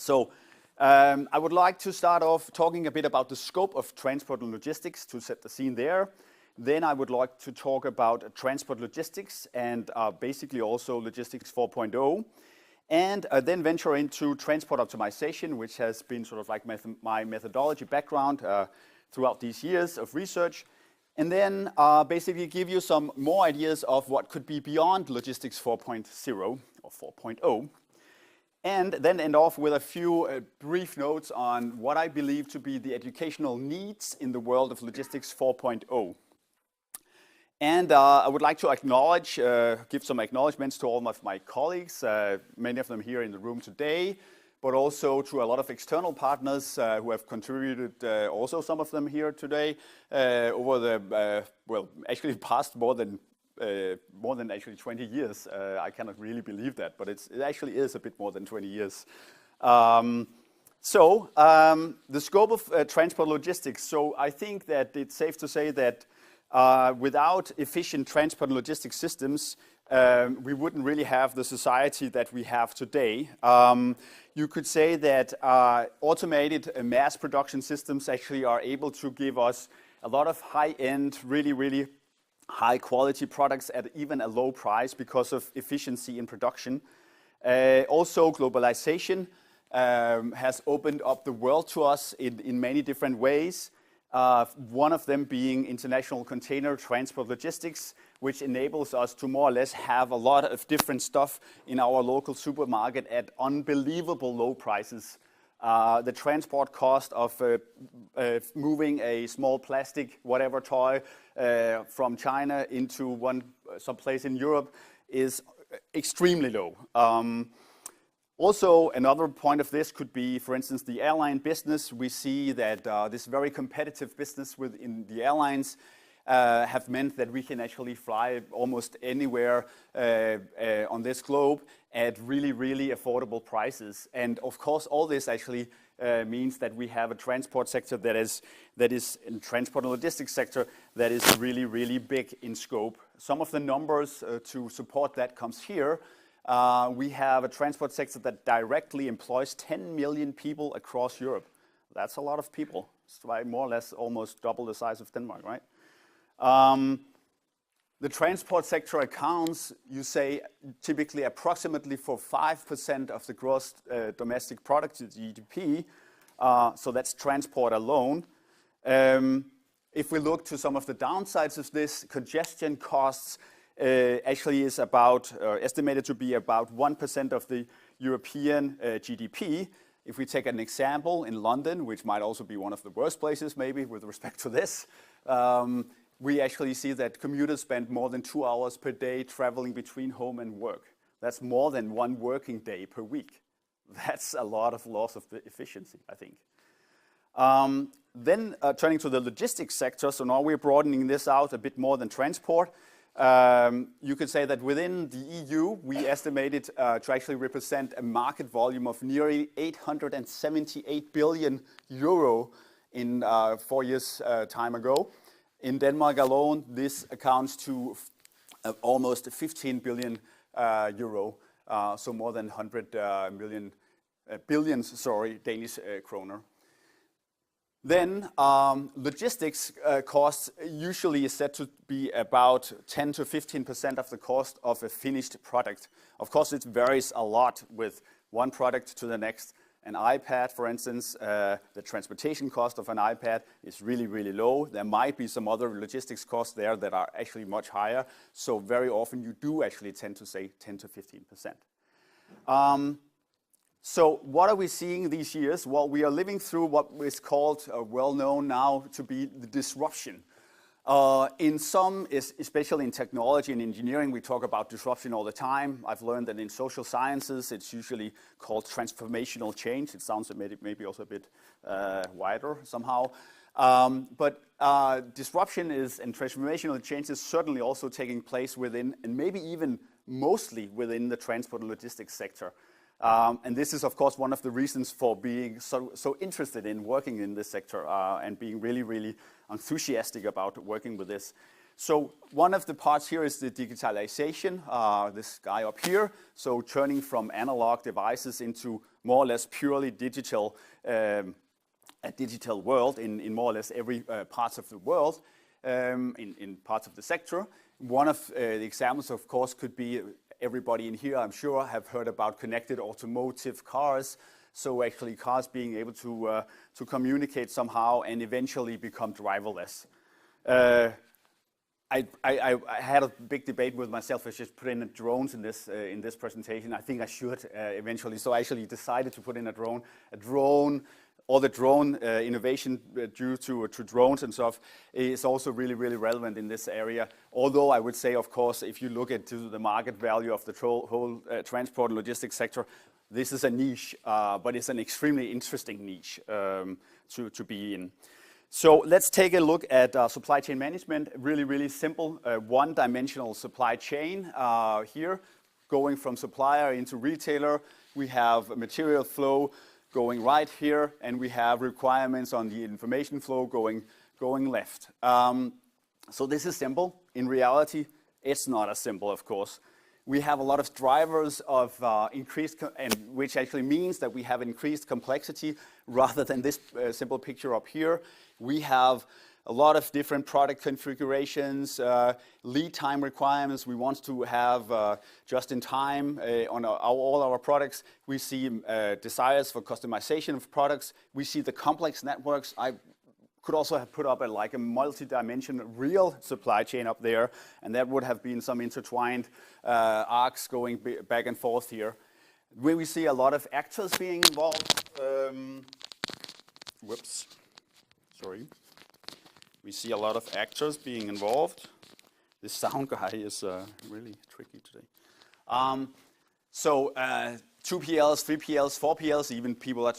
So I would like to start off talking a bit about the scope of transport and logistics to set the scene there. Then I would like to talk about transport logistics and basically also logistics 4.0. And then venture into transport optimization, which has been sort of like my methodology background throughout these years of research. And then basically give you some more ideas of what could be beyond logistics 4.0 or 4.0. And then end off with a few brief notes on what I believe to be the educational needs in the world of logistics 4.0. And I would like to acknowledge, give some acknowledgements to all of my colleagues, many of them here in the room today, but also to a lot of external partners who have contributed, also some of them here today, over the, well, actually past more than actually 20 years. I cannot really believe that, but it actually is a bit more than 20 years. The scope of transport logistics. So I think that it's safe to say that without efficient transport and logistics systems, we wouldn't really have the society that we have today. You could say that automated mass production systems actually are able to give us a lot of high-end, really high quality products at even a low price because of efficiency in production. Also, globalization has opened up the world to us in many different ways. One of them being international container transport logistics, which enables us to more or less have a lot of different stuff in our local supermarket at unbelievable low prices. The transport cost of moving a small plastic whatever toy from China into someplace in Europe is extremely low. Also, another point of this could be, for instance, the airline business. We see that this very competitive business within the airlines have meant that we can actually fly almost anywhere on this globe at really affordable prices. And of course, all this actually means that we have a transport sector that is in transport and logistics sector that is really big in scope. Some of the numbers to support that comes here. We have a transport sector that directly employs 10 million people across Europe. That's a lot of people. It's more or less almost double the size of Denmark, right? The transport sector accounts, you say, typically approximately for 5% of the gross domestic product, the GDP. So that's transport alone. If we look to some of the downsides of this, congestion costs actually is estimated to be about 1% of the European GDP. If we take an example in London, which might also be one of the worst places maybe with respect to this, we actually see that commuters spend more than 2 hours per day traveling between home and work. That's more than 1 working day per week. That's a lot of loss of the efficiency, I think. Then turning to the logistics sector, so now we're broadening this out a bit more than transport. You could say that within the EU, we estimate it to actually represent a market volume of nearly 878 billion euro in 4 years' time ago. In Denmark alone, this accounts to almost 15 billion euro, so more than 100 billions, Danish kroner. Then logistics costs usually is said to be about 10 to 15% of the cost of a finished product. Of course, it varies a lot with one product to the next. An iPad, for instance, the transportation cost of an iPad is really low. There might be some other logistics costs there that are actually much higher. So very often you do actually tend to say 10 to 15%. So what are we seeing these years? Well, we are living through what is called, well known now to be the disruption. In some, especially in technology and engineering, we talk about disruption all the time. I've learned that in social sciences, it's usually called transformational change. It sounds maybe also a bit wider somehow. But disruption and transformational change is certainly also taking place within, and maybe even mostly within the transport and logistics sector. And this is, of course, one of the reasons for being so interested in working in this sector and being really enthusiastic about working with this. So one of the parts here is the digitalization, this guy up here. So turning from analog devices into more or less purely digital, a digital world in more or less every parts of the world, in parts of the sector. One of the examples, of course, could be everybody in here, I'm sure, have heard about connected automotive cars. So actually cars being able to communicate somehow and eventually become driverless. I had a big debate with myself. I should put in drones in this presentation. I think I should eventually. So I actually decided to put in a drone. All the drone innovation due to drones and stuff is also really, really relevant in this area. Although I would say, of course, if you look into the market value of the whole transport and logistics sector, this is a niche, but it's an extremely interesting niche to be in. So let's take a look at supply chain management. Really, really simple, one-dimensional supply chain here, going from supplier into retailer. We have material flow going right here, and we have requirements on the information flow going left. So this is simple. In reality, it's not as simple, of course. We have a lot of drivers of which actually means that we have increased complexity rather than this simple picture up here. We have a lot of different product configurations, lead time requirements. We want to have just in time on all our products. We see desires for customization of products. We see the complex networks. I could also have put up a multi-dimensional real supply chain up there, and that would have been some intertwined arcs going back and forth here. Where we see a lot of actors being involved. We see a lot of actors being involved. This sound guy is really tricky today. 2PLs, 3PLs, 4PLs, even people are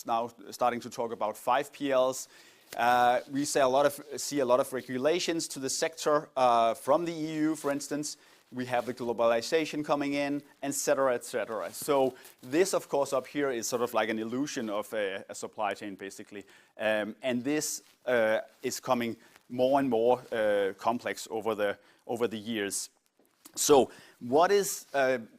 now starting to talk about 5PLs. We see a lot of regulations to the sector from the EU, for instance. We have the globalization coming in, et cetera, et cetera. So this, of course, up here is sort of like an illusion of a supply chain, basically. And this is coming more and more complex over the years. So what is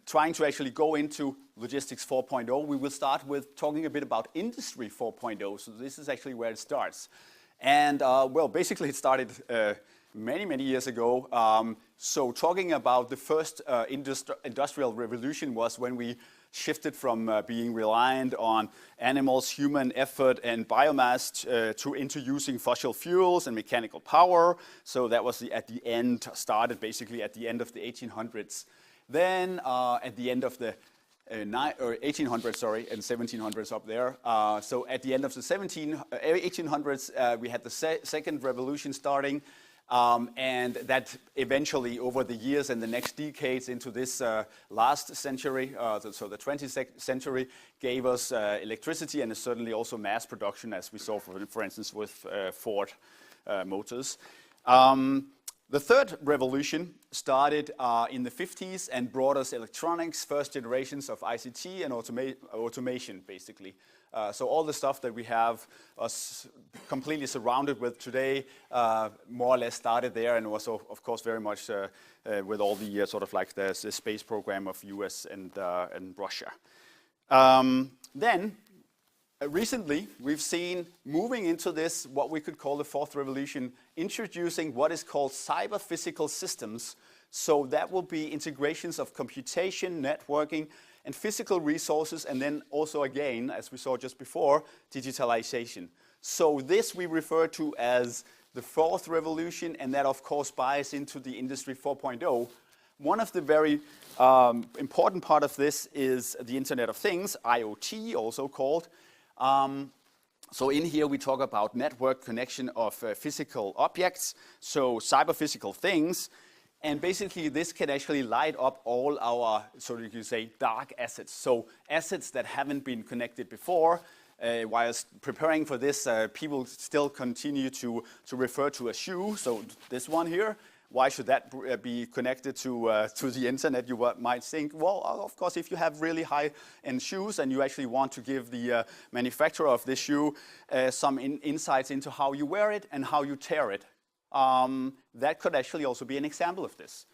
trying to actually go into Logistics 4.0? We will start with talking a bit about Industry 4.0. So this is actually where it starts. And well, basically it started many, many years ago. So talking about the first industrial revolution was when we shifted from being reliant on animals, human effort, and biomass into using fossil fuels and mechanical power. So that was started basically at the end of the 1800s. Then at the end of the 1800s, sorry, and 1700s up there. So at the end of the 1800s, we had the second revolution starting. And that eventually, over the years and the next decades into this last century, so the 20th century, gave us electricity and certainly also mass production, as we saw, for instance, with Ford Motors. The third revolution started in the 50s and brought us electronics, first generations of ICT and automation, basically. So all the stuff that we have us completely surrounded with today more or less started there, and was of course very much with all the sort of like the space program of US and Russia. Then recently we've seen moving into this what we could call the fourth revolution, introducing what is called cyber physical systems. So that will be integrations of computation, networking, and physical resources, and then also again, as we saw just before, digitalization. So this we refer to as the fourth revolution, and that of course buys into the Industry 4.0. One of the very important part of this is the Internet of Things, IoT also called. So in here we talk about network connection of physical objects, so cyber physical things. And basically, this can actually light up all our, so you could say, dark assets. So assets that haven't been connected before. While preparing for this, people still continue to refer to a shoe. So this one here, why should that be connected to the internet? You might think, well, of course, if you have really high-end shoes and you actually want to give the manufacturer of this shoe some insights into how you wear it and how you tear it. That could actually also be an example of this.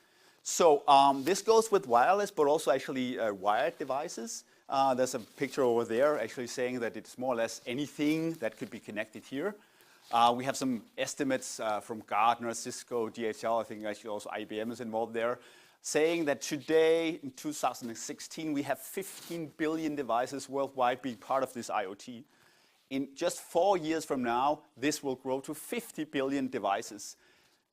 So this goes with wireless, but also actually wired devices. There's a picture over there actually saying that it's more or less anything that could be connected here. We have some estimates from Gartner, Cisco, DHL, I think actually also IBM is involved there, saying that today, in 2016, we have 15 billion devices worldwide being part of this IoT. In just 4 years from now, this will grow to 50 billion devices.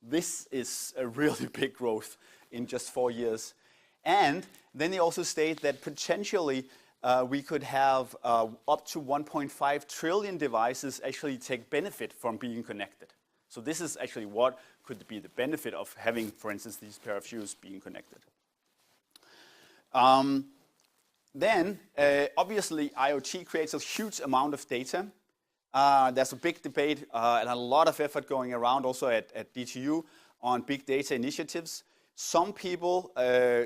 This is a really big growth in just 4 years. And then they also state that potentially we could have up to 1.5 trillion devices actually take benefit from being connected. So this is actually what could be the benefit of having, for instance, these pair of shoes being connected. Then, obviously, IoT creates a huge amount of data. There's a big debate and a lot of effort going around also at DTU on big data initiatives. Some people,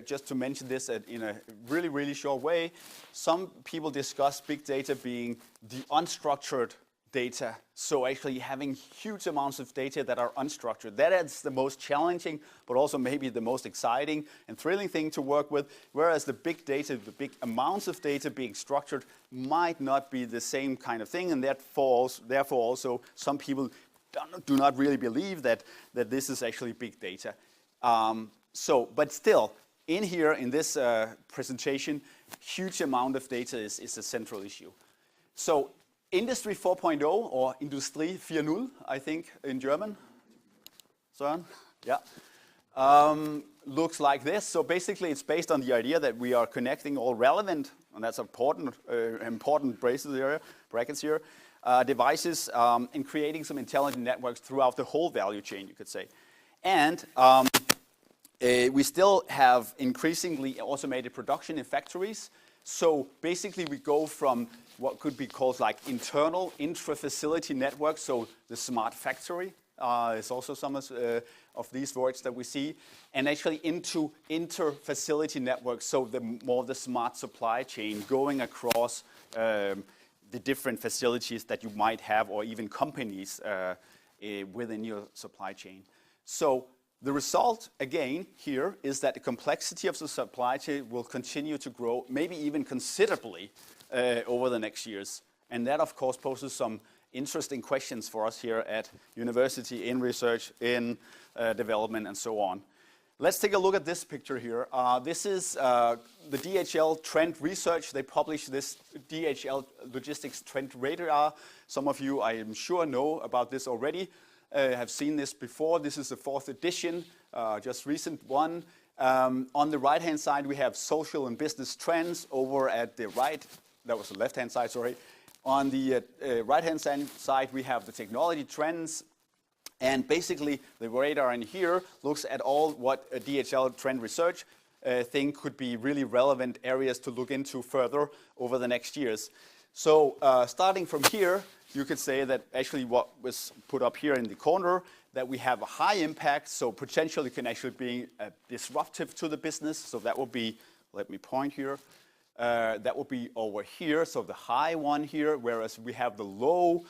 just to mention this in a really, really short way, some people discuss big data being the unstructured data. So actually having huge amounts of data that are unstructured. That is the most challenging, but also maybe the most exciting and thrilling thing to work with. Whereas the big data, the big amounts of data being structured might not be the same kind of thing. And therefore also some people do not really believe that this is actually big data. But still, in here, in this presentation, huge amount of data is a central issue. So Industry 4.0, or Industrie 4.0, I think, in German. Søren? Yeah. Looks like this. So basically, it's based on the idea that we are connecting all relevant, and that's important brackets here, devices, and creating some intelligent networks throughout the whole value chain, you could say. And we still have increasingly automated production in factories. So basically we go from what could be called like internal intra-facility networks, so the smart factory is also some of these words that we see, and actually into inter-facility networks, so the smart supply chain going across the different facilities that you might have, or even companies within your supply chain. So the result, again, here is that the complexity of the supply chain will continue to grow, maybe even considerably over the next years. And that, of course, poses some interesting questions for us here at university, in research, in development, and so on. Let's take a look at this picture here. This is the DHL Trend Research. They published this DHL Logistics Trend Radar. Some of you, I am sure, know about this already. Have seen this before. This is the 4th edition, just recent one. On the right-hand side, we have social and business trends. Over at the right, that was the left-hand side, sorry. On the right-hand side, we have the technology trends. And basically, the radar in here looks at all what a DHL Trend Research think could be really relevant areas to look into further over the next years. So starting from here, you could say that actually what was put up here in the corner, that we have a high impact, so potentially can actually be disruptive to the business. So that would be, let me point here, that would be over here, so the high one here, whereas we have the low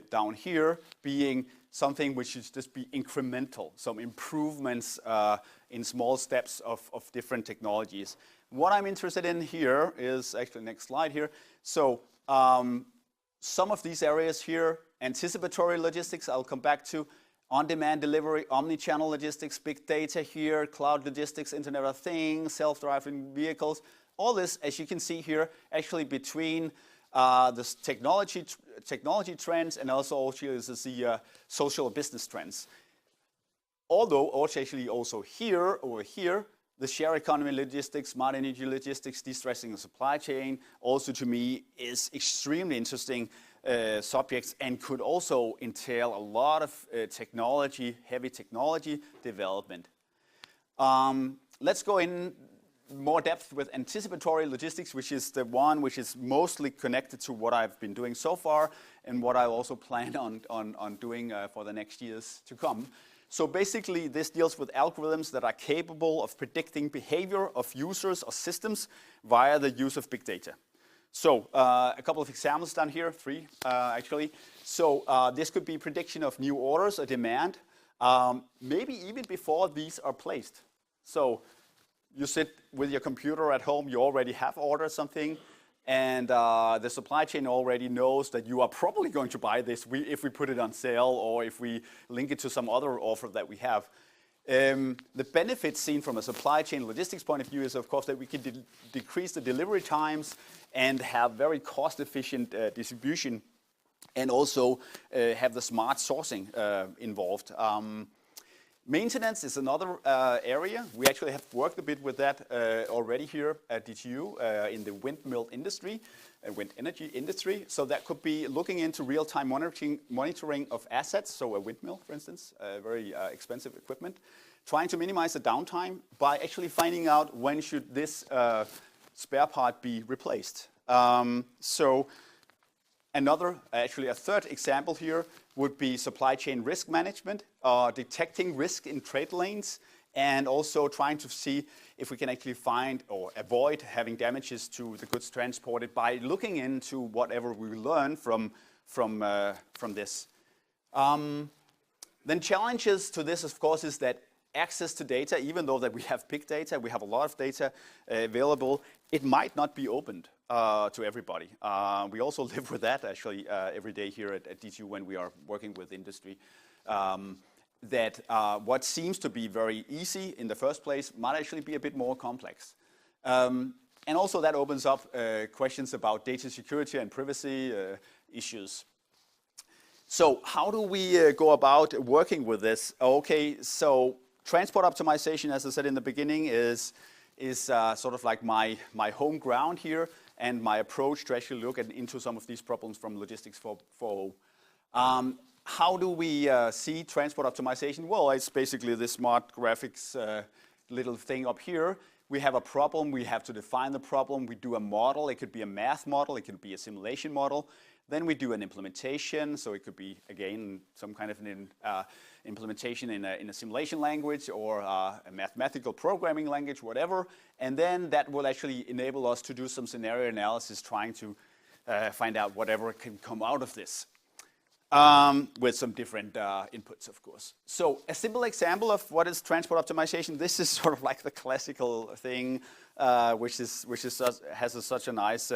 down here being something which should just be incremental, some improvements in small steps of different technologies. What I'm interested in here is, actually next slide here, so some of these areas here, anticipatory logistics, I'll come back to, on-demand delivery, omni-channel logistics, big data here, cloud logistics, Internet of Things, self-driving vehicles, all this, as you can see here, actually between the technology trends and also the social business trends. Although actually also here, over here, the share economy logistics, smart energy logistics, de-stressing the supply chain, also to me is extremely interesting subjects and could also entail a lot of heavy technology development. Let's go in more depth with anticipatory logistics, which is the one which is mostly connected to what I've been doing so far and what I also plan on doing for the next years to come. So basically, this deals with algorithms that are capable of predicting behavior of users or systems via the use of big data. So a couple of examples down here, 3 actually. So this could be prediction of new orders or demand, maybe even before these are placed. So you sit with your computer at home, you already have ordered something, and the supply chain already knows that you are probably going to buy this if we put it on sale or if we link it to some other offer that we have. The benefit seen from a supply chain logistics point of view is, of course, that we can decrease the delivery times and have very cost-efficient distribution, and also have the smart sourcing involved. Maintenance is another area. We actually have worked a bit with that already here at DTU in the windmill industry, wind energy industry. So that could be looking into real-time monitoring of assets, so a windmill, for instance, very expensive equipment, trying to minimize the downtime by actually finding out when should this spare part be replaced. Actually a third example here would be supply chain risk management, detecting risk in trade lanes, and also trying to see if we can actually find or avoid having damages to the goods transported by looking into whatever we learn from this. Then challenges to this, of course, is that access to data, even though that we have big data, we have a lot of data available, it might not be opened to everybody. We also live with that actually every day here at DTU when we are working with industry. That what seems to be very easy in the first place might actually be a bit more complex. And also that opens up questions about data security and privacy issues. So how do we go about working with this? Okay, so transport optimization, as I said in the beginning, is sort of like my home ground here, and my approach to actually look into some of these problems from Logistics 4.0. How do we see transport optimization? Well, it's basically this smart graphics little thing up here. We have a problem, we have to define the problem, we do a model, it could be a math model, it could be a simulation model. Then we do an implementation, so it could be, again, some kind of an implementation in a simulation language or a mathematical programming language, whatever. And then that will actually enable us to do some scenario analysis, trying to find out whatever can come out of this. With some different inputs, of course. So a simple example of what is transport optimization, this is sort of like the classical thing, which has such a nice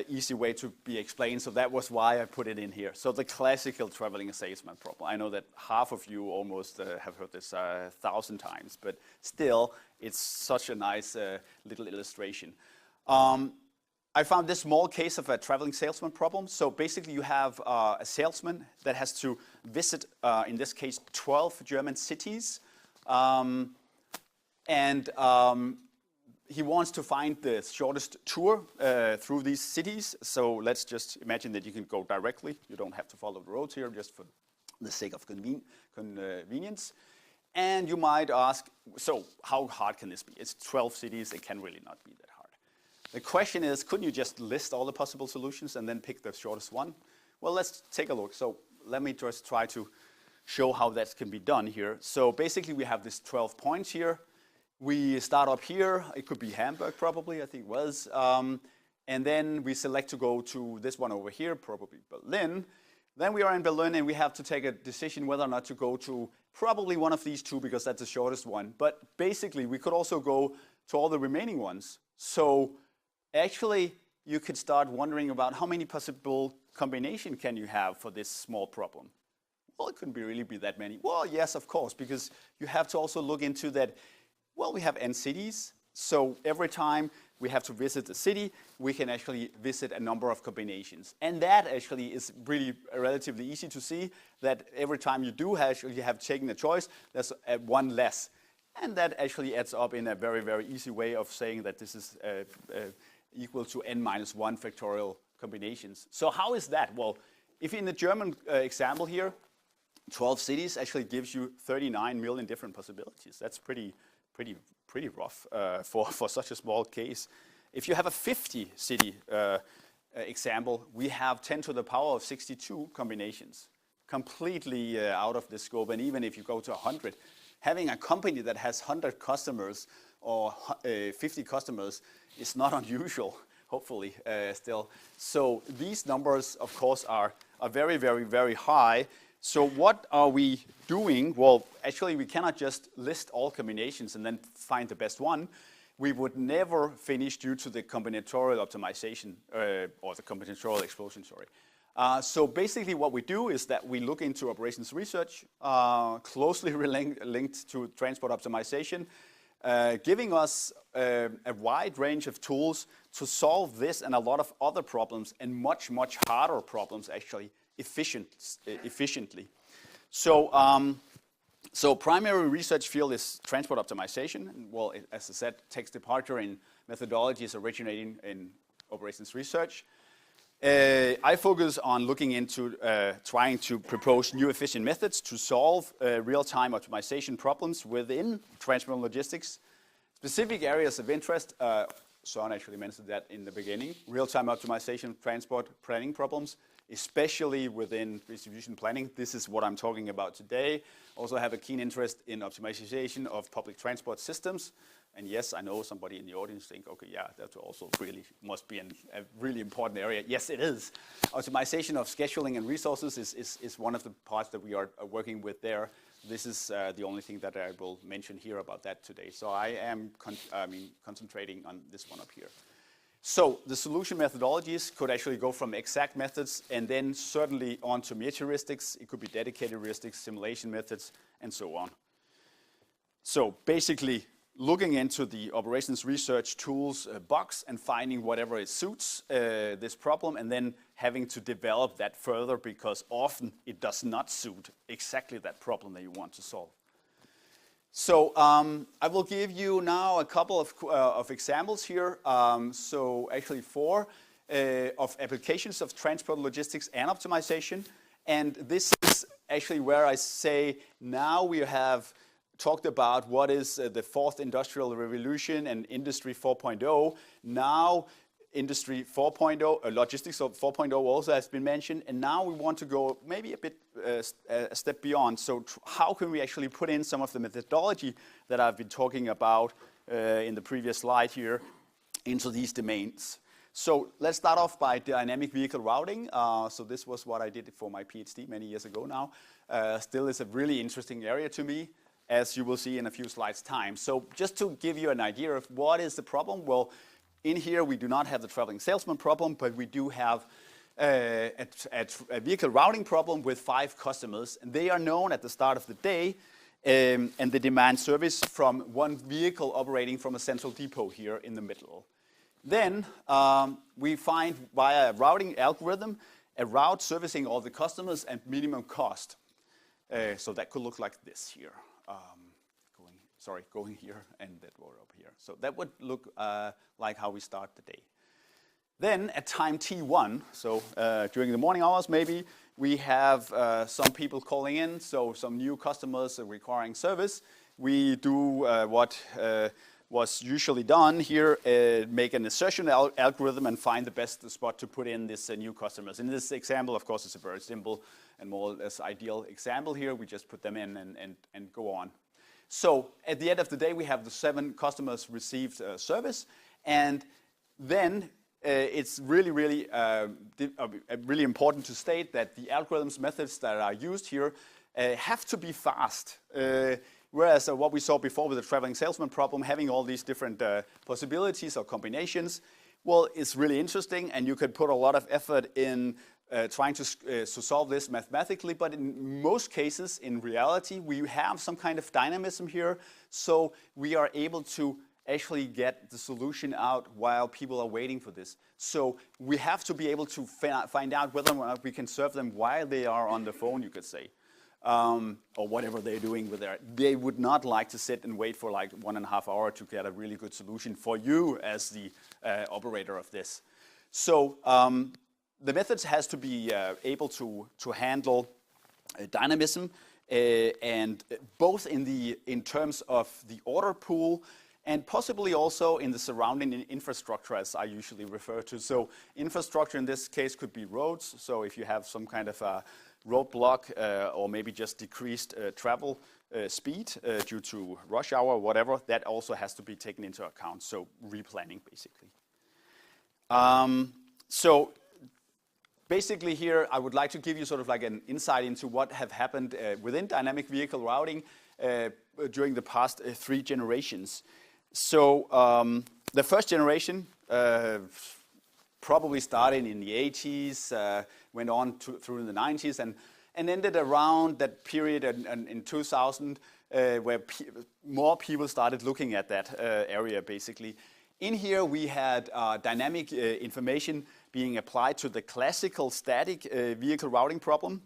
easy way to be explained, so that was why I put it in here. So the classical traveling salesman problem. I know that half of you almost have heard this 1,000 times, but still, it's such a nice little illustration. I found this small case of a traveling salesman problem. So basically, you have a salesman that has to visit, in this case, 12 German cities, he wants to find the shortest tour through these cities. So let's just imagine that you can go directly. You don't have to follow the roads here, just for the sake of convenience. And you might ask, so how hard can this be? It's 12 cities, it can really not be that hard. The question is, couldn't you just list all the possible solutions and then pick the shortest one? Well, let's take a look. So let me just try to show how that can be done here. So basically, we have these 12 points here. We start up here. It could be Hamburg, probably, I think it was. And then we select to go to this one over here, probably Berlin. Then we are in Berlin, and we have to take a decision whether or not to go to probably one of these two, because that's the shortest one. But basically, we could also go to all the remaining ones. So actually, you could start wondering about how many possible combinations can you have for this small problem. Well, it couldn't really be that many. Well, yes, of course, because you have to also look into that. Well, we have n cities, so every time we have to visit a city, we can actually visit a number of combinations. And that actually is really relatively easy to see, that every time you do actually have taken a choice, there's one less. And that actually adds up in a very, very easy way of saying that this is equal to n-1 factorial combinations. So how is that? Well, if in the German example here, 12 cities actually gives you 39 million different possibilities. That's pretty rough for such a small case. If you have a 50-city example, we have 10 to the power of 62 combinations, completely out of the scope. And even if you go to 100, having a company that has 100 customers or 50 customers is not unusual, hopefully, still. So these numbers, of course, are very, very, very high. So what are we doing? Well, actually, we cannot just list all combinations and then find the best one. We would never finish due to the combinatorial optimization, or the combinatorial explosion, sorry. So basically what we do is that we look into operations research, closely linked to transport optimization, giving us a wide range of tools to solve this and a lot of other problems, and much, much harder problems actually, efficiently. So primary research field is transport optimization. Well, as I said, takes departure in methodologies originating in operations research. I focus on looking into trying to propose new efficient methods to solve real-time optimization problems within transport logistics. Specific areas of interest, Søren actually mentioned that in the beginning, real-time optimization of transport planning problems, especially within distribution planning. This is what I'm talking about today. Also have a keen interest in optimization of public transport systems. And yes, I know somebody in the audience think, okay, yeah, that also really must be a really important area. Yes, it is. Optimization of scheduling and resources is one of the parts that we are working with there. This is the only thing that I will mention here about that today. So I am concentrating on this one up here. So the solution methodologies could actually go from exact methods and then certainly on to heuristics. It could be dedicated heuristics, simulation methods, and so on. So basically, looking into the operations research tools box and finding whatever it suits this problem, and then having to develop that further, because often it does not suit exactly that problem that you want to solve. So I will give you now a couple of examples here. So actually 4 of applications of transport logistics and optimization. And this is actually where I say now we have talked about what is the 4th industrial revolution and industry 4.0. Now industry 4.0, logistics 4.0 also has been mentioned, and now we want to go maybe a bit a step beyond. So how can we actually put in some of the methodology that I've been talking about in the previous slide here into these domains? So let's start off by dynamic vehicle routing. So this was what I did for my PhD many years ago now. Still is a really interesting area to me, as you will see in a few slides' time. So just to give you an idea of what is the problem, well, in here we do not have the traveling salesman problem, but we do have a vehicle routing problem with 5 customers, and they are known at the start of the day, and they demand service from one vehicle operating from a central depot here in the middle. Then we find via a routing algorithm a route servicing all the customers at minimum cost. So that could look like this here. Going here and that word up here. So that would look like how we start the day. Then at time T1, so during the morning hours maybe, we have some people calling in, so some new customers requiring service. We do what was usually done here, make an assertion algorithm and find the best spot to put in this new customers. In this example, of course, it's a very simple and more or less ideal example here. We just put them in and go on. So at the end of the day, we have the 7 customers received service, and then it's really important to state that the algorithms methods that are used here have to be fast. Whereas what we saw before with the traveling salesman problem, having all these different possibilities or combinations, well, it's really interesting, and you could put a lot of effort in trying to solve this mathematically, but in most cases, in reality, we have some kind of dynamism here, so we are able to actually get the solution out while people are waiting for this. So we have to be able to find out whether or not we can serve them while they are on the phone, you could say, or whatever they're doing with their. They would not like to sit and wait for like 1.5 hours to get a really good solution for you as the operator of this. So the methods has to be able to handle dynamism, and both in terms of the order pool and possibly also in the surrounding infrastructure, as I usually refer to. So infrastructure in this case could be roads. So if you have some kind of a roadblock or maybe just decreased travel speed due to rush hour or whatever, that also has to be taken into account. So replanning basically. So basically here I would like to give you sort of like an insight into what have happened within dynamic vehicle routing during the past 3 generations. So the first generation probably started in the 80s, went on through the 90s, and ended around that period in 2000, where more people started looking at that area, basically. In here, we had dynamic information being applied to the classical static vehicle routing problem.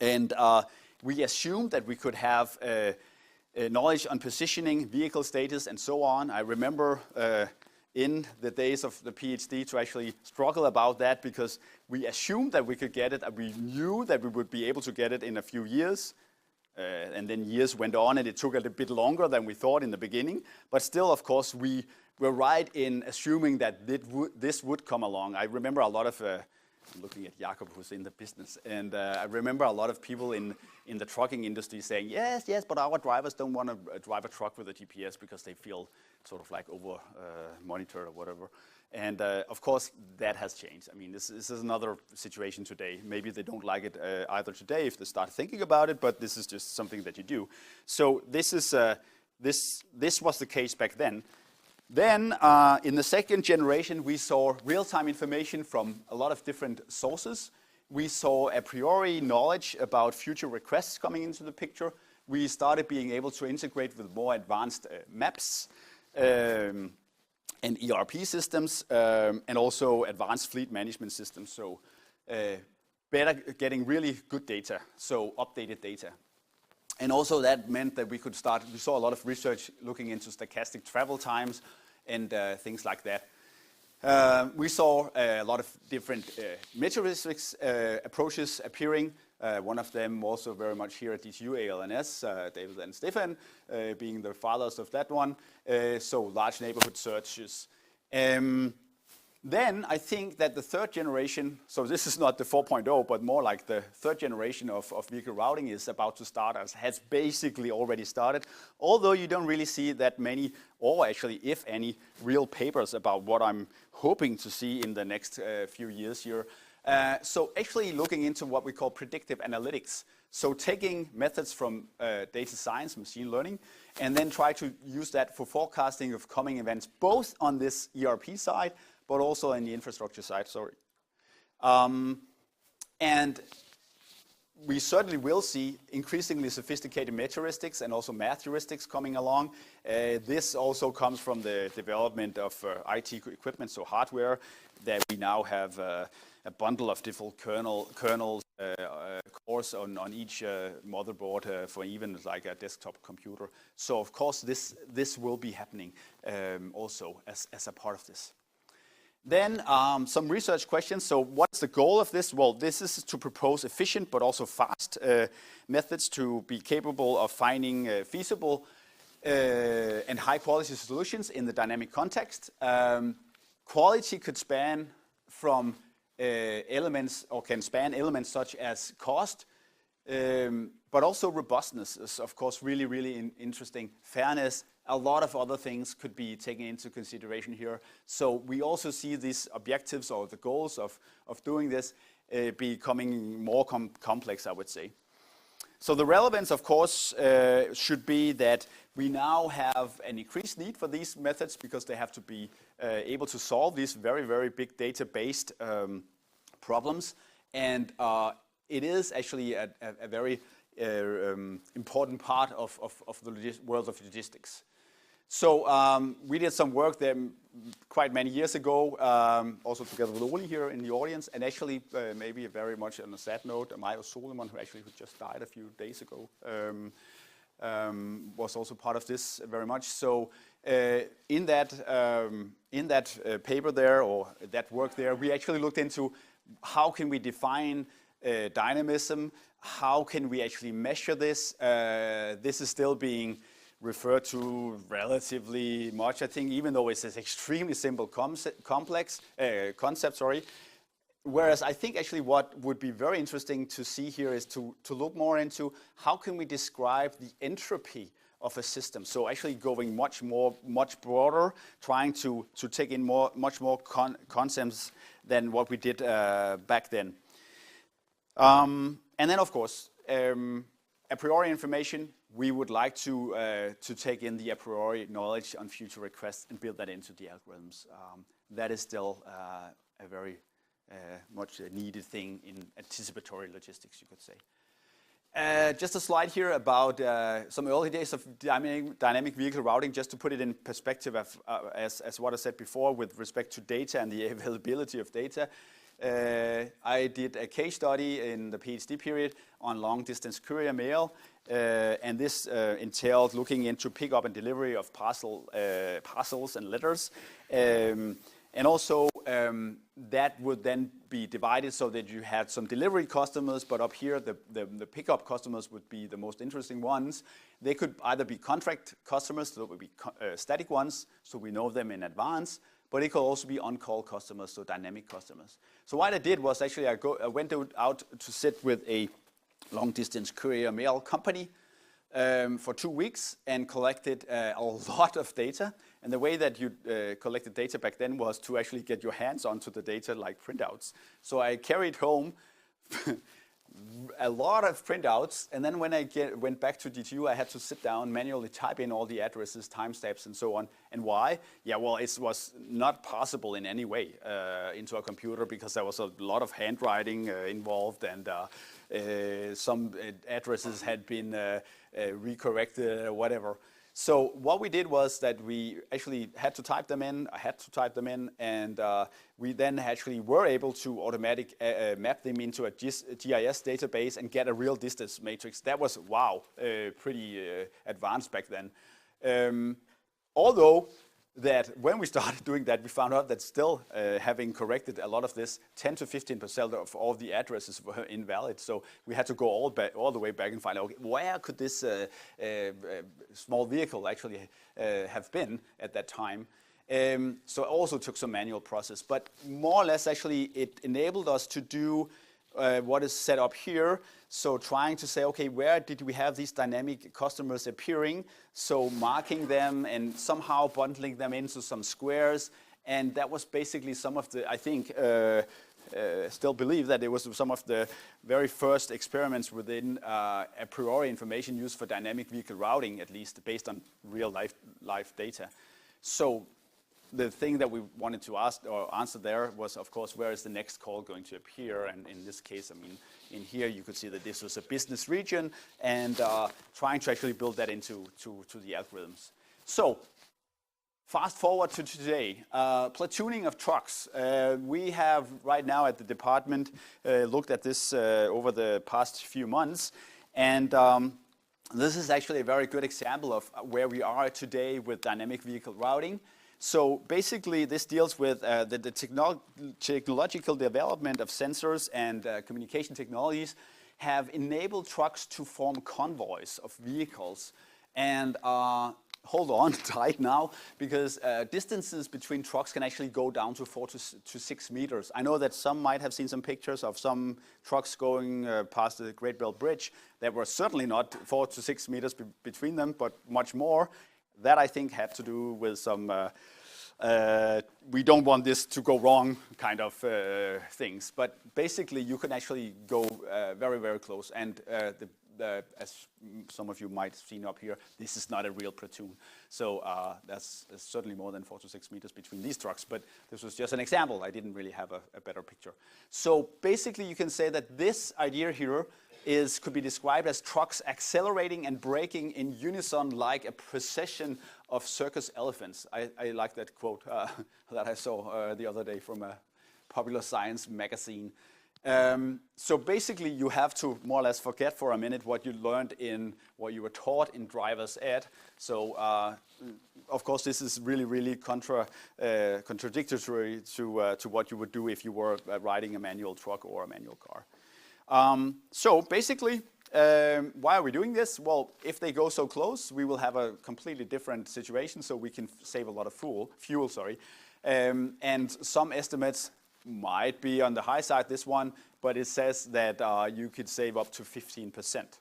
And we assumed that we could have knowledge on positioning, vehicle status, and so on. I remember in the days of the PhD to actually struggle about that, because we assumed that we could get it, and we knew that we would be able to get it in a few years. And then years went on, and it took a little bit longer than we thought in the beginning. But still, of course, we were right in assuming that this would come along. I remember a lot of, I'm looking at Jakob, who's in the business, and I remember a lot of people in the trucking industry saying, yes, but our drivers don't want to drive a truck with a GPS because they feel sort of like over monitored or whatever. And of course, that has changed. I mean, this is another situation today. Maybe they don't like it either today if they start thinking about it, but this is just something that you do. So this is this was the case back then. Then in the second generation, we saw real-time information from a lot of different sources. We saw a priori knowledge about future requests coming into the picture. We started being able to integrate with more advanced maps and ERP systems, and also advanced fleet management systems. So better getting really good data, so updated data. And also that meant that we saw a lot of research looking into stochastic travel times and things like that. We saw a lot of different meteoristics approaches appearing. One of them also very much here at DTU ALNS, David and Stefan being the fathers of that one. So large neighborhood searches. Then I think that the third generation, so this is not the 4.0, but more like the third generation of vehicle routing is about to start, has basically already started, although you don't really see that many, or actually, if any, real papers about what I'm hoping to see in the next few years here. So actually looking into what we call predictive analytics. So taking methods from data science, machine learning, and then try to use that for forecasting of coming events, both on this ERP side, but also in the infrastructure side, and we certainly will see increasingly sophisticated meteoristics and also math heuristics coming along. This also comes from the development of IT equipment, so hardware, that we now have a bundle of different kernels, cores on each motherboard for even like a desktop computer. So of course this will be happening also as a part of this. Then some research questions. So what's the goal of this? Well, this is to propose efficient but also fast methods to be capable of finding feasible and high quality solutions in the dynamic context. Quality could span from elements, or can span elements such as cost, but also robustness is of course really interesting. Fairness, a lot of other things could be taken into consideration here. So we also see these objectives or the goals of doing this becoming more complex, I would say. So the relevance, of course, should be that we now have an increased need for these methods because they have to be able to solve these very big data-based problems. And it is actually a very important part of the world of logistics. So we did some work there quite many years ago, also together with Oli here in the audience, and actually maybe very much on a sad note, Mayo Solomon, who just died a few days ago, was also part of this very much. So in that paper there, or that work there, we actually looked into how can we define dynamism, how can we actually measure this. This is still being referred to relatively much, I think, even though it's an extremely simple concept. Whereas I think actually what would be very interesting to see here is to look more into how can we describe the entropy of a system. So actually going much broader, trying to take in much more concepts than what we did back then. And then, of course, a priori information, we would like to take in the a priori knowledge on future requests and build that into the algorithms. That is still a very much needed thing in anticipatory logistics, you could say. Just a slide here about some early days of dynamic vehicle routing, just to put it in perspective as what I said before with respect to data and the availability of data. I did a case study in the PhD period on long-distance courier mail, and this entailed looking into pickup and delivery of parcels and letters. And also, that would then be divided so that you had some delivery customers, but up here, the pickup customers would be the most interesting ones. They could either be contract customers, so it would be static ones, so we know them in advance, but it could also be on-call customers, so dynamic customers. So what I did was actually I went out to sit with a long-distance courier mail company for 2 weeks and collected a lot of data. And the way that you collected data back then was to actually get your hands onto the data like printouts. So I carried home a lot of printouts, and then when I went back to DTU, I had to sit down, manually type in all the addresses, timestamps, and so on. And why? Yeah, well, it was not possible in any way into a computer because there was a lot of handwriting involved, and some addresses had been recorrected or whatever. So what we did was that we actually had to type them in. I had to type them in, and we then actually were able to automatically map them into a GIS database and get a real distance matrix. That was, wow, pretty advanced back then. Although that when we started doing that, we found out that still having corrected a lot of this, 10 to 15% of all the addresses were invalid. So we had to go all the way back and find out, okay, where could this small vehicle actually have been at that time. So it also took some manual process, but more or less actually it enabled us to do what is set up here. So trying to say, okay, where did we have these dynamic customers appearing? So marking them and somehow bundling them into some squares. And that was basically some of the, I think, still believe that it was some of the very first experiments within a priori information used for dynamic vehicle routing, at least based on real life data. So the thing that we wanted to ask or answer there was, of course, where is the next call going to appear? And in this case, I mean, in here you could see that this was a business region, and trying to actually build that into the algorithms. So fast forward to today, platooning of trucks. We have right now at the department looked at this over the past few months, and this is actually a very good example of where we are today with dynamic vehicle routing. So basically, this deals with the technological development of sensors and communication technologies have enabled trucks to form convoys of vehicles. And hold on tight now, because distances between trucks can actually go down to 4 to 6 meters. I know that some might have seen some pictures of some trucks going past the Great Bell Bridge that were certainly not 4 to 6 meters between them, but much more. That, I think, had to do with some we don't want this to go wrong kind of things. But basically, you can actually go very, very close. And as some of you might have seen up here, this is not a real platoon. So that's certainly more than 4 to 6 meters between these trucks. But this was just an example. I didn't really have a better picture. So basically, you can say that this idea here could be described as trucks accelerating and braking in unison like a procession of circus elephants. I like that quote that I saw the other day from a popular science magazine. So basically, you have to more or less forget for a minute what you learned in what you were taught in driver's ed. So of course, this is really, really contradictory to what you would do if you were riding a manual truck or a manual car. So basically, why are we doing this? Well, if they go so close, we will have a completely different situation, so we can save a lot of fuel. And some estimates might be on the high side, this one, but it says that you could save up to 15%.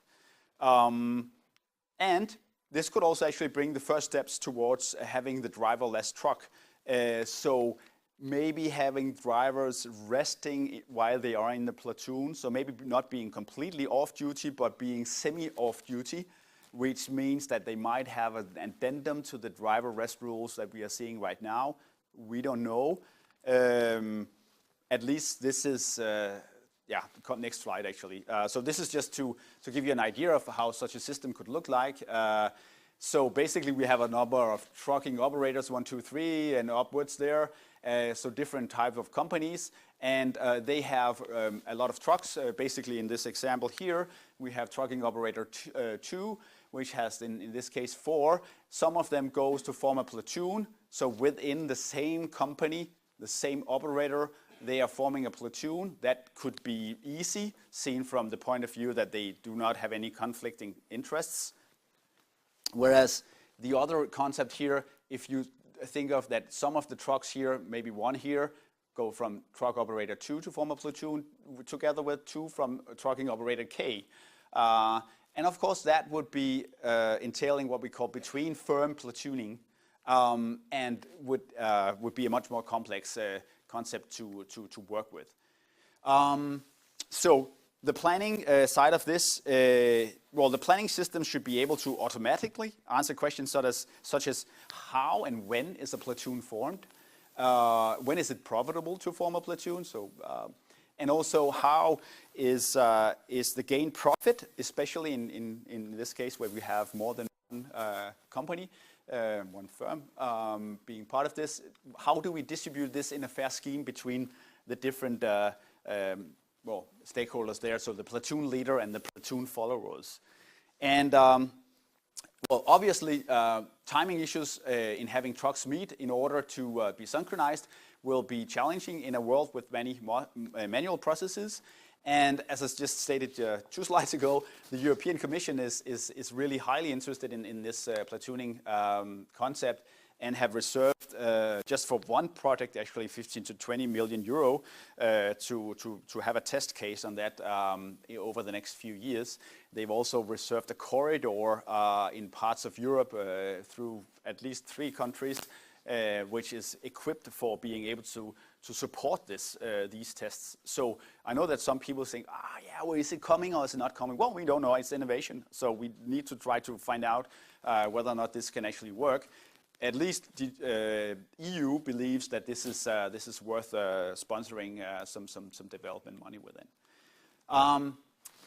And this could also actually bring the first steps towards having the driverless truck. So maybe having drivers resting while they are in the platoon, so maybe not being completely off duty, but being semi-off duty, which means that they might have an addendum to the driver rest rules that we are seeing right now. We don't know. At least this is, next slide actually. So this is just to give you an idea of how such a system could look like. So basically we have a number of trucking operators, 1, 2, 3, and upwards there. So different types of companies, and they have a lot of trucks. Basically in this example here, we have trucking operator 2, which has in this case 4. Some of them goes to form a platoon. So within the same company, the same operator, they are forming a platoon. That could be easy, seen from the point of view that they do not have any conflicting interests. Whereas the other concept here, if you think of that some of the trucks here, maybe one here, go from truck operator 2 to form a platoon together with 2 from trucking operator K. And of course that would be entailing what we call between firm platooning, and would be a much more complex concept to work with. So the planning side of this, the planning system should be able to automatically answer questions such as how and when is a platoon formed, when is it profitable to form a platoon, so and also how is the gain profit, especially in this case where we have more than one company, one firm being part of this. How do we distribute this in a fair scheme between the different stakeholders there, so the platoon leader and the platoon followers? And obviously timing issues in having trucks meet in order to be synchronized will be challenging in a world with many manual processes. And as I just stated 2 slides ago, the European Commission is really highly interested in this platooning concept, and have reserved just for one project actually 15 to 20 million euro to have a test case on that over the next few years. They've also reserved a corridor in parts of Europe through at least 3 countries, which is equipped for being able to support these tests. So I know that some people think, well, is it coming or is it not coming? Well, we don't know, it's innovation. So we need to try to find out whether or not this can actually work. At least the EU believes that this is worth sponsoring some development money within.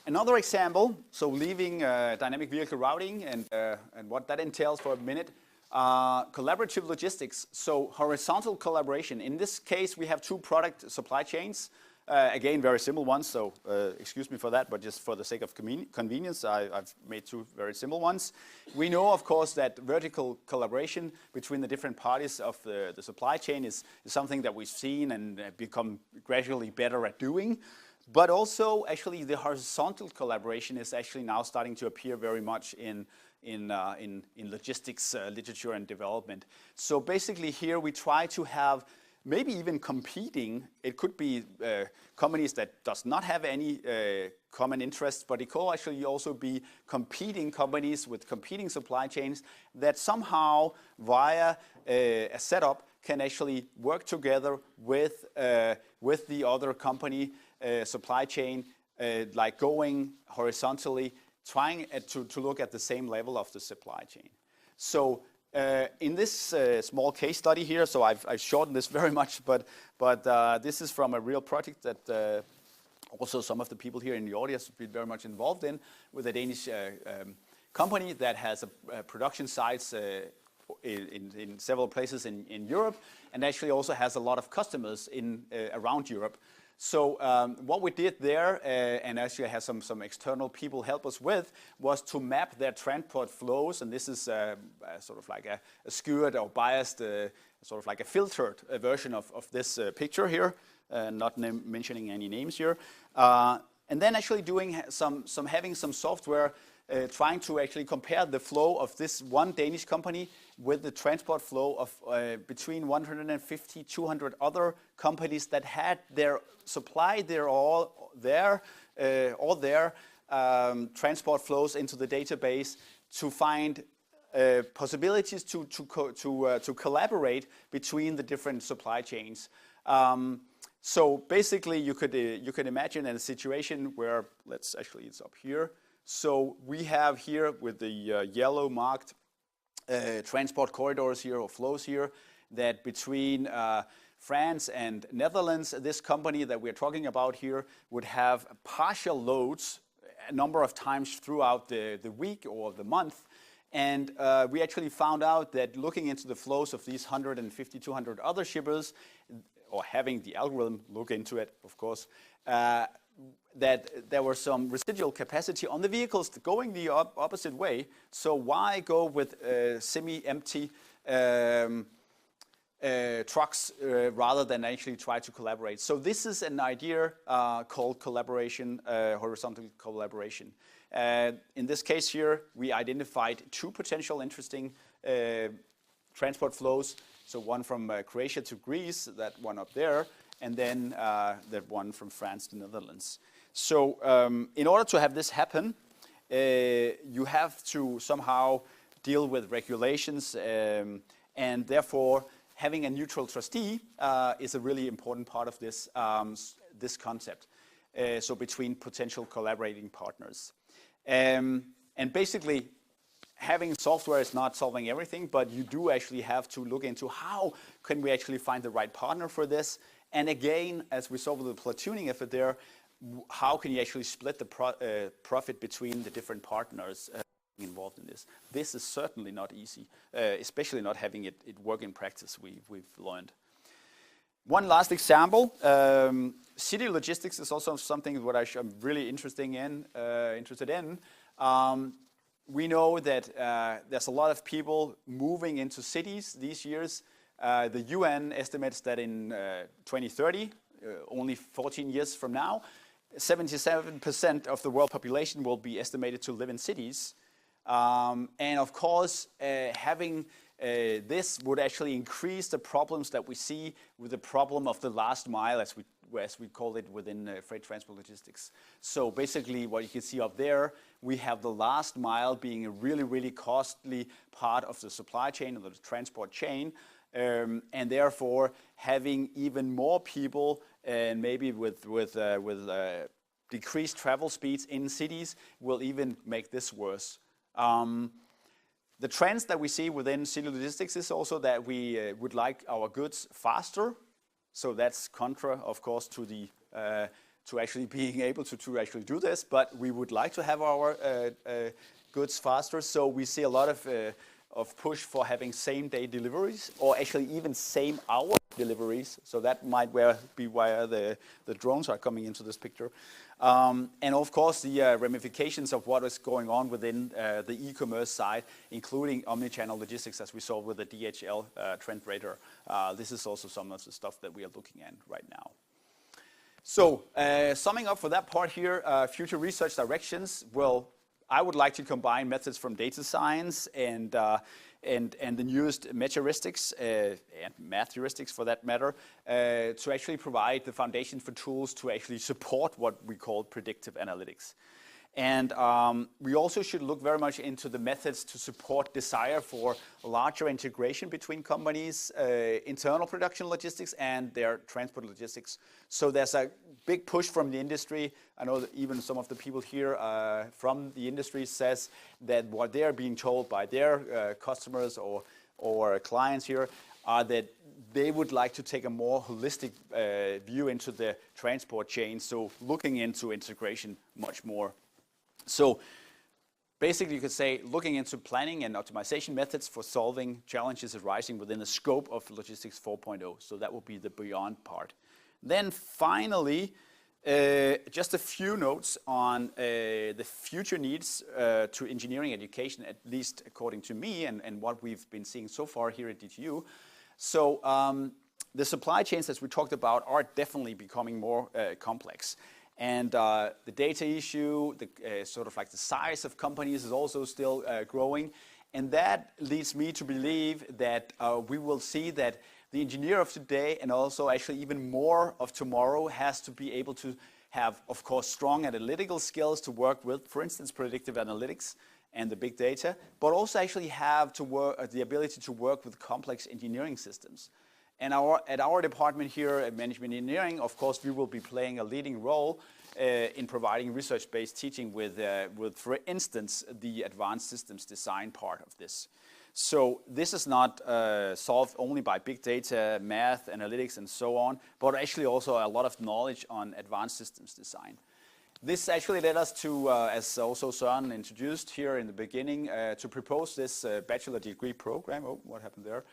Another example, so leaving dynamic vehicle routing and what that entails for a minute, collaborative logistics, so horizontal collaboration. In this case, we have 2 product supply chains. Again, very simple ones, so excuse me for that, but just for the sake of convenience, I've made 2 very simple ones. We know, of course, that vertical collaboration between the different parties of the supply chain is something that we've seen and become gradually better at doing. But also, actually, the horizontal collaboration is actually now starting to appear very much in logistics literature and development. So basically here we try to have maybe even competing, it could be companies that does not have any common interests, but it could actually also be competing companies with competing supply chains that somehow via a setup can actually work together with the other company supply chain, like going horizontally, trying to look at the same level of the supply chain. So in this small case study here, so I've shortened this very much, but this is from a real project that also some of the people here in the audience have been very much involved in, with a Danish company that has a production sites in several places in Europe, and actually also has a lot of customers around Europe. So what we did there, and actually has some external people help us with, was to map their transport flows, and this is sort of like a skewed or biased, sort of like a filtered version of this picture here, not mentioning any names here, and then actually doing having some software trying to actually compare the flow of this one Danish company with the transport flow of between 150, 200 other companies that had their transport flows into the database to find possibilities to collaborate between the different supply chains. So basically, you could imagine in a situation where, it's up here. So we have here with the yellow marked transport corridors here or flows here, that between France and Netherlands, this company that we're talking about here would have partial loads a number of times throughout the week or the month. And we actually found out that looking into the flows of these 150, 200 other shippers, or having the algorithm look into it, of course, that there was some residual capacity on the vehicles going the opposite way. So why go with semi-empty trucks rather than actually try to collaborate? So this is an idea called collaboration, horizontal collaboration. In this case here, we identified two potential interesting transport flows. So one from Croatia to Greece, that one up there, and then that one from France to Netherlands. So in order to have this happen, you have to somehow deal with regulations, and therefore having a neutral trustee is a really important part of this, this concept. So between potential collaborating partners. And basically, having software is not solving everything, but you do actually have to look into how can we actually find the right partner for this. And again, as we saw with the platooning effort there, how can you actually split the profit between the different partners involved in this? This is certainly not easy, especially not having it work in practice, we've learned. One last example, city logistics is also something that I'm really interested in. We know that there's a lot of people moving into cities these years. The UN estimates that in 2030, only 14 years from now, 77% of the world population will be estimated to live in cities. And of course, having this would actually increase the problems that we see with the problem of the last mile, as we call it within freight transport logistics. So basically what you can see up there, we have the last mile being a really, really costly part of the supply chain or the transport chain. And therefore having even more people and maybe with decreased travel speeds in cities will even make this worse. The trends that we see within city logistics is also that we would like our goods faster. So that's contra, of course, to the to actually being able to actually do this. But we would like to have our goods faster. So we see a lot of push for having same-day deliveries, or actually even same-hour deliveries. So that might be why the drones are coming into this picture. And of course, the ramifications of what is going on within the e-commerce side, including omnichannel logistics, as we saw with the DHL trend radar. This is also some of the stuff that we are looking at right now. So summing up for that part here, future research directions. Well, I would like to combine methods from data science and the newest meteoristics and math heuristics for that matter to actually provide the foundation for tools to actually support what we call predictive analytics. And we also should look very much into the methods to support desire for larger integration between companies, internal production logistics and their transport logistics. So there's a big push from the industry. I know that even some of the people here from the industry says that what they're being told by their customers or clients here are that they would like to take a more holistic view into the transport chain. So looking into integration much more. So basically you could say looking into planning and optimization methods for solving challenges arising within the scope of Logistics 4.0. So that will be the beyond part. Then finally, just a few notes on the future needs to engineering education, at least according to me and what we've been seeing so far here at DTU. So the supply chains, as we talked about, are definitely becoming more complex. And the data issue, sort of like the size of companies is also still growing. And that leads me to believe that we will see that the engineer of today and also actually even more of tomorrow has to be able to have, of course, strong analytical skills to work with, for instance, predictive analytics, and the big data, but also actually have to work, the ability to work with complex engineering systems. And at our department here at Management Engineering, of course, we will be playing a leading role in providing research-based teaching with, for instance, the advanced systems design part of this. So this is not solved only by big data, math, analytics, and so on, but actually also a lot of knowledge on advanced systems design. This actually led us to, as also Søren introduced here in the beginning, to propose this bachelor degree program. Oh, what happened there?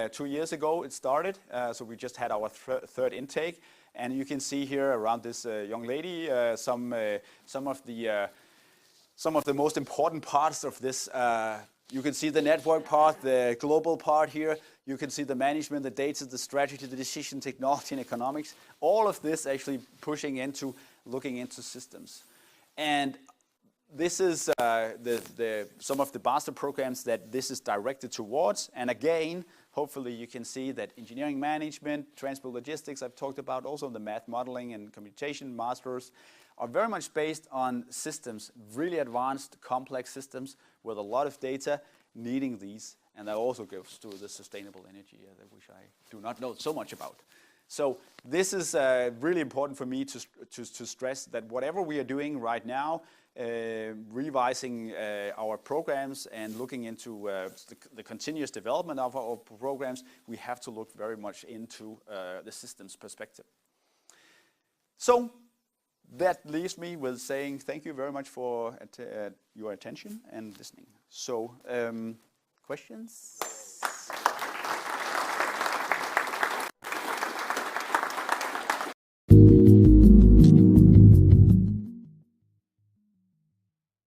2 years ago it started, so we just had our third intake. And you can see here around this young lady some of the most important parts of this. You can see the network part, the global part here. You can see the management, the data, the strategy, the decision, technology, and economics. All of this actually pushing into looking into systems. And this is some of the master programs that this is directed towards. And again, hopefully you can see that engineering management, transport logistics, I've talked about, also the math modeling and computation masters, are very much based on systems, really advanced, complex systems with a lot of data needing these. And that also goes to the sustainable energy, which I do not know so much about. So this is really important for me to stress that whatever we are doing right now, revising our programs and looking into the continuous development of our programs, we have to look very much into the systems perspective. So that leaves me with saying thank you very much for your attention and listening. So questions?